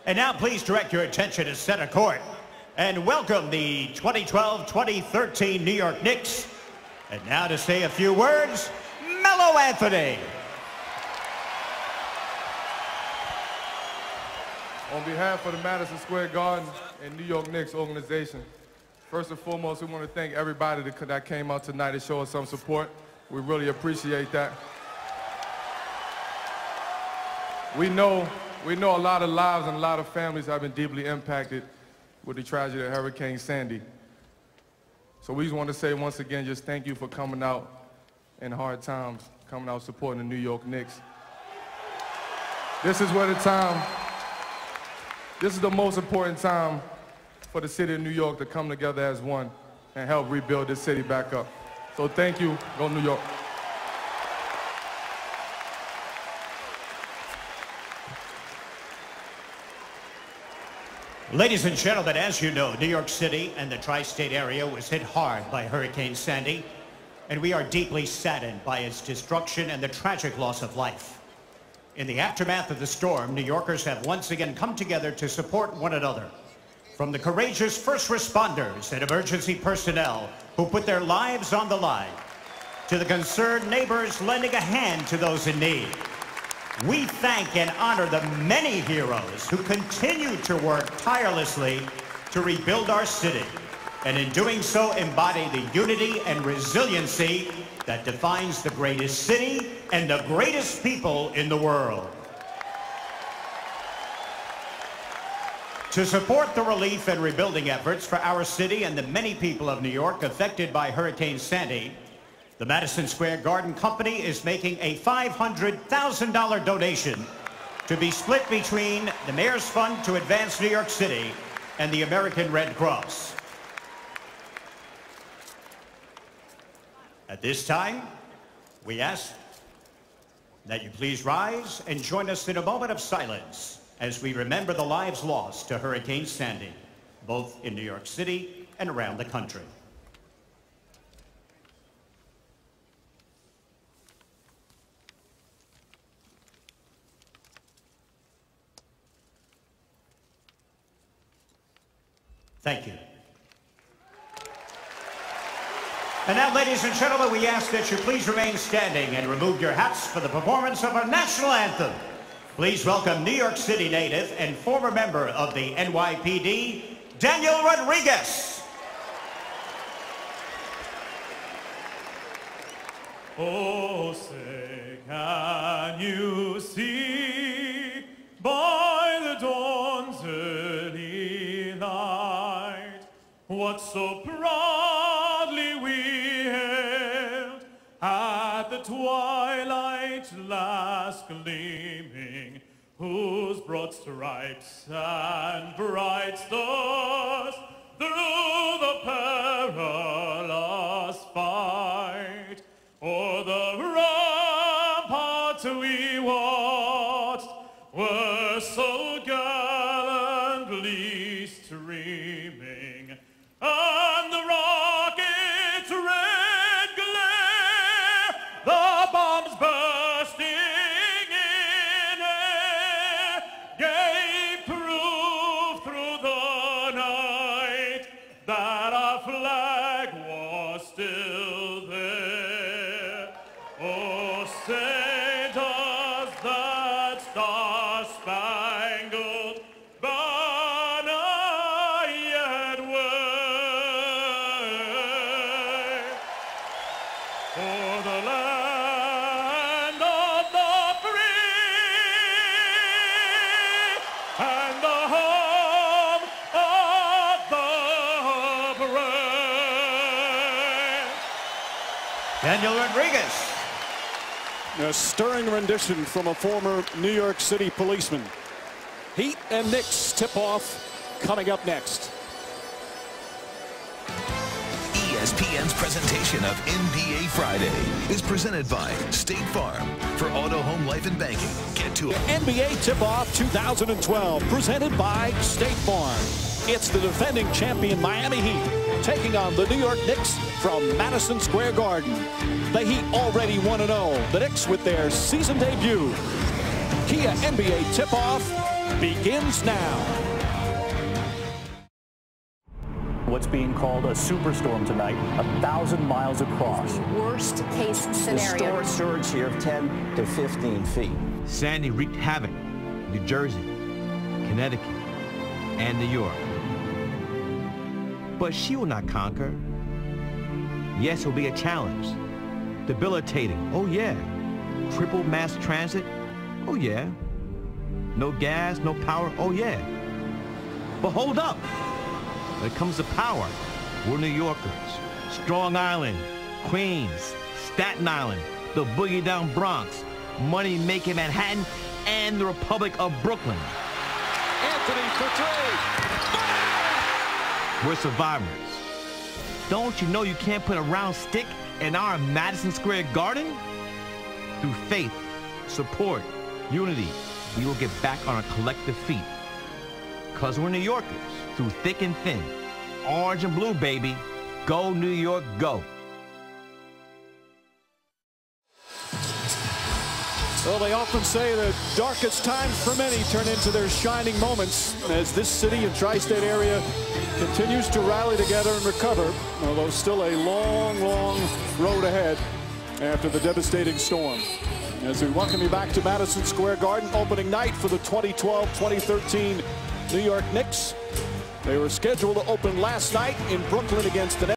And now please direct your attention to center court and welcome the 2012-2013 New York Knicks. And now to say a few words, Melo Anthony. On behalf of the Madison Square Garden and New York Knicks organization, first and foremost, we want to thank everybody that came out tonight to show us some support. We really appreciate that. We know a lot of lives and a lot of families have been deeply impacted with the tragedy of Hurricane Sandy. So we just want to say once again, just thank you for coming out in hard times, coming out supporting the New York Knicks. This is the most important time for the city of New York to come together as one and help rebuild this city back up. So thank you, go New York. Ladies and gentlemen, as you know, New York City and the tri-state area was hit hard by Hurricane Sandy, and we are deeply saddened by its destruction and the tragic loss of life. In the aftermath of the storm, New Yorkers have once again come together to support one another. From the courageous first responders and emergency personnel who put their lives on the line, to the concerned neighbors lending a hand to those in need. We thank and honor the many heroes who continue to work tirelessly to rebuild our city, and in doing so embody the unity and resiliency that defines the greatest city and the greatest people in the world. To support the relief and rebuilding efforts for our city and the many people of New York affected by Hurricane Sandy, the Madison Square Garden Company is making a $500,000 donation to be split between the Mayor's Fund to Advance New York City and the American Red Cross. At this time, we ask that you please rise and join us in a moment of silence as we remember the lives lost to Hurricane Sandy, both in New York City and around the country. Thank you. And now, ladies and gentlemen, we ask that you please remain standing and remove your hats for the performance of our national anthem. Please welcome New York City native and former member of the NYPD, Daniel Rodriguez. Oh, say, can you see by the dawn's early light what so proudly we hailed at the twilight last gleaming, whose broad stripes and bright stars through the perilous fight o'er the ramparts we watched were so gallantly streaming, and the rocket's red glare, the bombs bursting in air, gave proof through the night that our flag was still there. Oh, say does that star-spangled banner yet wave for the land of the free and the home of the brave? Daniel Rodriguez. A stirring rendition from a former New York City policeman. Heat and Knicks tip-off coming up next. ESPN's presentation of NBA Friday is presented by State Farm. For auto, home, life, and banking, get to it. NBA Tip-Off 2012, presented by State Farm. It's the defending champion Miami Heat taking on the New York Knicks from Madison Square Garden. The Heat already 1-0. The Knicks with their season debut. Kia NBA Tip-Off begins now. What's being called a superstorm tonight, 1,000 miles across. Worst case scenario. Historic surge here of 10 to 15 feet. Sandy wreaked havoc in New Jersey, Connecticut, and New York. But she will not conquer. Yes, it will be a challenge. Debilitating, oh yeah. Crippled mass transit, oh yeah. No gas, no power, oh yeah. But hold up. When it comes to power, we're New Yorkers. Strong Island, Queens, Staten Island, the boogie down Bronx, money-making Manhattan, and the Republic of Brooklyn. Anthony for three. We're survivors. Don't you know you can't put a round stick in our Madison Square Garden? Through faith, support, unity, we will get back on our collective feet. Because we're New Yorkers, through thick and thin. Orange and blue, baby. Go, New York, go. Well, they often say the darkest times for many turn into their shining moments as this city and tri-state area continues to rally together and recover, although still a long, long road ahead after the devastating storm. As we welcome you back to Madison Square Garden, opening night for the 2012-2013 New York Knicks. They were scheduled to open last night in Brooklyn against the Nets.